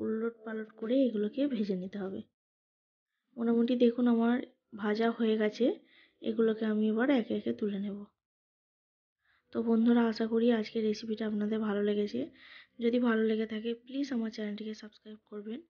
উলট পালট করে এগুলোকে ভেজে নিতে হবে। মোটামুটি দেখুন আমার ভাজা হয়ে গেছে, এগুলোকে আমি এবার একে একে তুলে নেব। তো বন্ধুরা, আশা করি আজকের রেসিপিটা আপনাদের ভালো লেগেছে। যদি ভালো লেগে থাকে প্লিজ আমার চ্যানেলটিকে সাবস্ক্রাইব করবেন